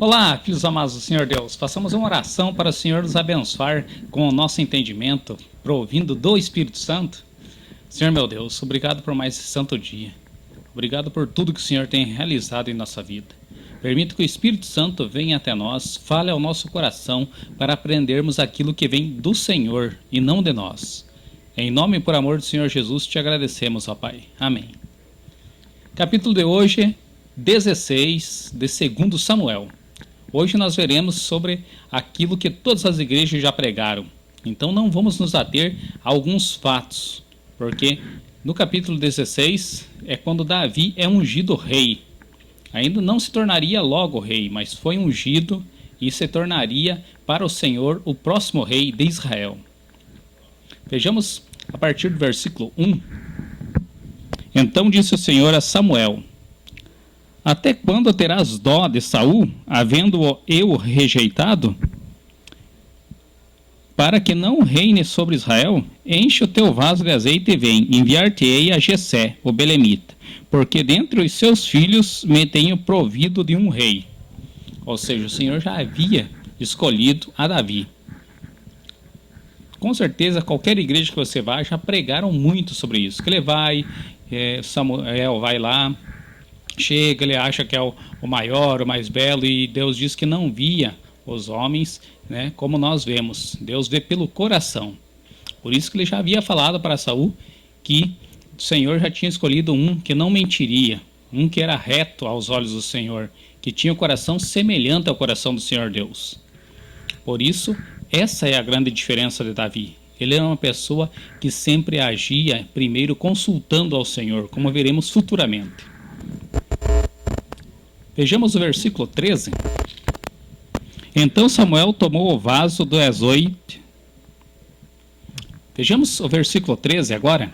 Olá, filhos amados do Senhor Deus. Façamos uma oração para o Senhor nos abençoar com o nosso entendimento, provindo do Espírito Santo. Senhor meu Deus, obrigado por mais esse santo dia. Obrigado por tudo que o Senhor tem realizado em nossa vida. Permita que o Espírito Santo venha até nós, fale ao nosso coração para aprendermos aquilo que vem do Senhor e não de nós. Em nome e por amor do Senhor Jesus, te agradecemos, ó Pai. Amém. Capítulo de hoje, 16 de 2 Samuel. Hoje nós veremos sobre aquilo que todas as igrejas já pregaram. Então não vamos nos ater a alguns fatos, porque no capítulo 16 é quando Davi é ungido rei. Ainda não se tornaria logo rei, mas foi ungido e se tornaria para o Senhor o próximo rei de Israel. Vejamos a partir do versículo 1. Então disse o Senhor a Samuel: até quando terás dó de Saul, havendo-o eu rejeitado? Para que não reine sobre Israel, enche o teu vaso de azeite e vem, enviar-te-ei a Jessé, o belemita, porque dentre os seus filhos me tenho provido de um rei. Ou seja, o Senhor já havia escolhido a Davi. Com certeza, qualquer igreja que você vá, já pregaram muito sobre isso. Que ele vai, Samuel vai lá, chega, ele acha que é o maior, o mais belo, e Deus diz que não via os homens, né, como nós vemos. Deus vê pelo coração. Por isso que ele já havia falado para Saul que o Senhor já tinha escolhido um que não mentiria, um que era reto aos olhos do Senhor, que tinha o coração semelhante ao coração do Senhor Deus. Por isso, essa é a grande diferença de Davi. Ele era uma pessoa que sempre agia primeiro consultando ao Senhor, como veremos futuramente. Vejamos o versículo 13. Então Samuel tomou o vaso do azeite. Vejamos o versículo 13 agora.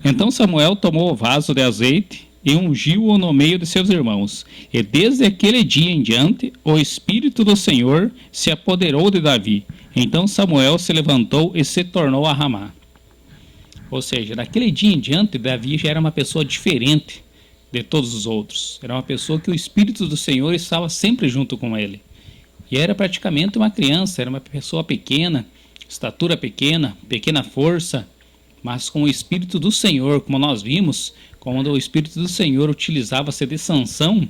Então Samuel tomou o vaso de azeite e ungiu-o no meio de seus irmãos. E desde aquele dia em diante, o Espírito do Senhor se apoderou de Davi. Então Samuel se levantou e se tornou a Ramá. Ou seja, daquele dia em diante, Davi já era uma pessoa diferente de todos os outros. Era uma pessoa que o Espírito do Senhor estava sempre junto com ele. E era praticamente uma criança, era uma pessoa pequena, estatura pequena, pequena força, mas com o Espírito do Senhor, como nós vimos, quando o Espírito do Senhor utilizava-se de Sansão,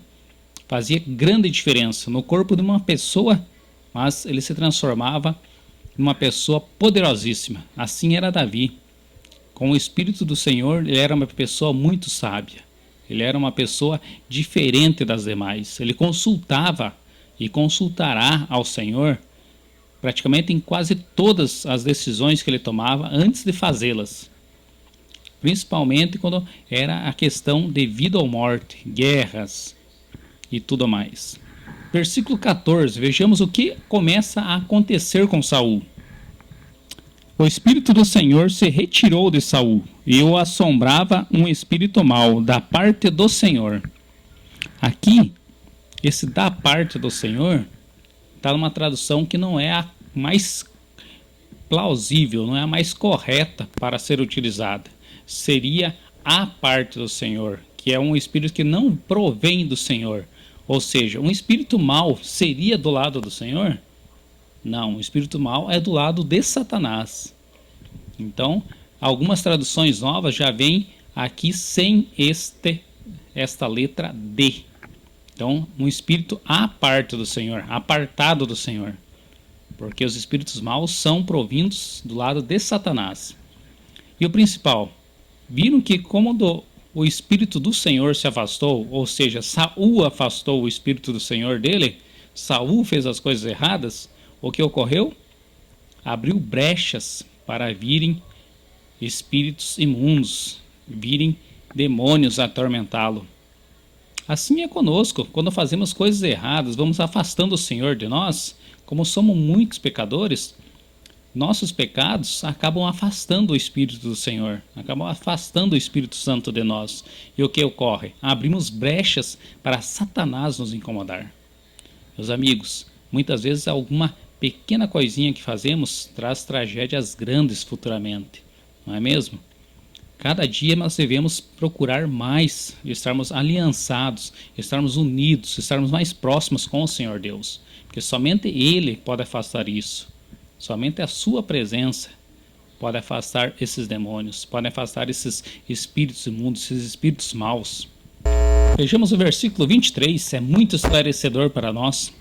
fazia grande diferença no corpo de uma pessoa, mas ele se transformava em uma pessoa poderosíssima. Assim era Davi. Com o Espírito do Senhor, ele era uma pessoa muito sábia. Ele era uma pessoa diferente das demais. Ele consultava e consultará ao Senhor praticamente em quase todas as decisões que ele tomava antes de fazê-las. Principalmente quando era a questão de vida ou morte, guerras e tudo mais. Versículo 14, vejamos o que começa a acontecer com Saul. O Espírito do Senhor se retirou de Saul, e o assombrava um espírito mau da parte do Senhor. Aqui, esse da parte do Senhor está numa tradução que não é a mais plausível, não é a mais correta para ser utilizada. Seria a parte do Senhor, que é um espírito que não provém do Senhor. Ou seja, um espírito mau seria do lado do Senhor? Não, o espírito mau é do lado de Satanás. Então, algumas traduções novas já vêm aqui sem esta letra D. Então, um espírito à parte do Senhor, apartado do Senhor. Porque os espíritos maus são provindos do lado de Satanás. E o principal, viram que como o espírito do Senhor se afastou, ou seja, Saul afastou o espírito do Senhor dele, Saul fez as coisas erradas, o que ocorreu? Abriu brechas para virem espíritos imundos, virem demônios atormentá-lo. Assim é conosco, quando fazemos coisas erradas, vamos afastando o Senhor de nós, como somos muitos pecadores, nossos pecados acabam afastando o Espírito do Senhor, acabam afastando o Espírito Santo de nós. E o que ocorre? Abrimos brechas para Satanás nos incomodar. Meus amigos, muitas vezes alguma pequena coisinha que fazemos traz tragédias grandes futuramente, não é mesmo? Cada dia nós devemos procurar mais, estarmos aliançados, estarmos unidos, estarmos mais próximos com o Senhor Deus. Porque somente Ele pode afastar isso. Somente a sua presença pode afastar esses demônios, pode afastar esses espíritos imundos, esses espíritos maus. Vejamos o versículo 23, é muito esclarecedor para nós.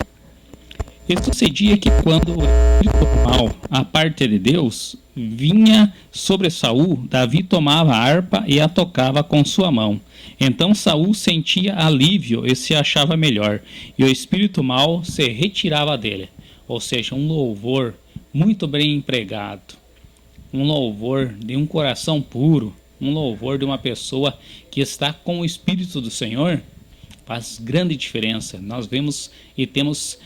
E sucedia que quando o espírito mal, a parte de Deus, vinha sobre Saul, Davi tomava a harpa e a tocava com sua mão. Então Saul sentia alívio e se achava melhor, e o espírito mal se retirava dele. Ou seja, um louvor muito bem empregado, um louvor de um coração puro, um louvor de uma pessoa que está com o Espírito do Senhor, faz grande diferença. Nós vemos e temos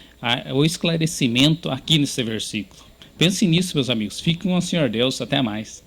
o esclarecimento aqui nesse versículo. Pense nisso, meus amigos. Fiquem com o Senhor Deus. Até mais.